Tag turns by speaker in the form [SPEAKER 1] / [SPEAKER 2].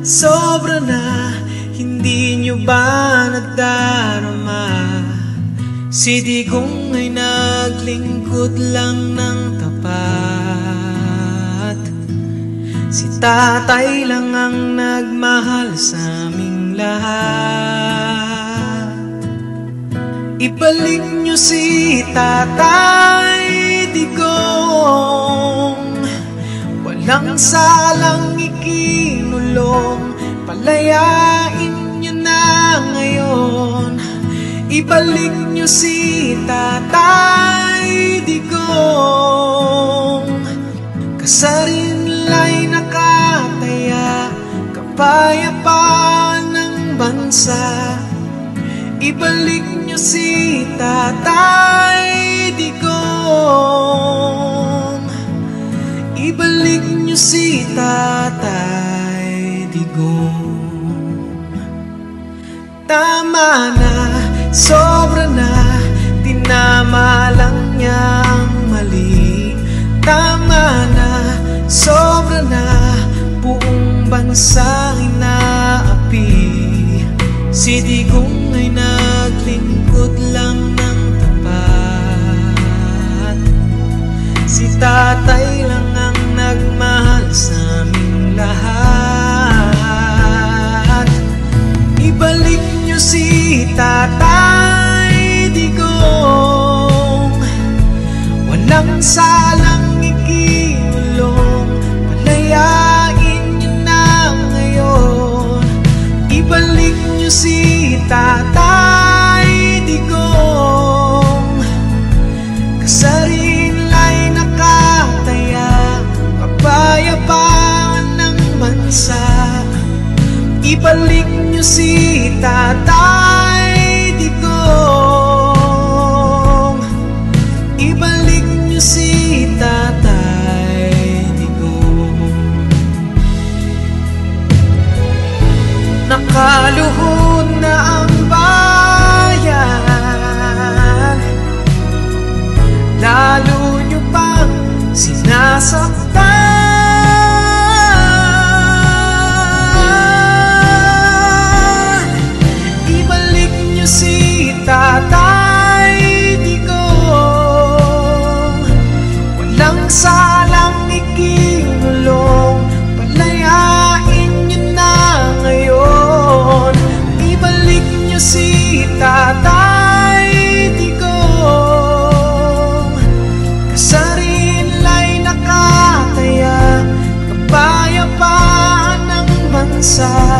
[SPEAKER 1] sobra na. Hindi nyo ba nadarama? Si Digong ay naglingkod lang ng tapat. Si tatay lang ang nagmahal sa aming lahat. Ibalik nyo si Tatay Digong, walang salang ikinulong. Palayain nyo na ngayon. Ibalik nyo si Tatay Digong. Kasarinlay nakataya, kapayapaan ng bansa. Ibalik nyo si Tatay Digong. Ibalik nyo si Tatay Digong. Tama na, sobra na, tinama lang niya ang mali. Tama na, sobra na, buong bansa inaapi. Si Digong ay naglingkod lang ng tapat. Si tatay lang ang nagmahal sa aming lahat. Ibalik nyo si Tatay Digong, walang salang ikinulong. Palayain nyo na ngayon. Ibalik nyo si Tatay Digong. Kasarinlay nakataya, kapayapaan ng bansa. Ibalik nyo si Tatay Digong. Ibalik nyo si Tatay Digong. Nakaluhod na ang bayan, lalo nyo pang sinasaktan. Tatay Digong, walang salang ikinulong. Palayain nyo na ngayon. Ibalik nyo si Tatay Digong. Kasarinlay nakataya, kapayapaan ng bansa.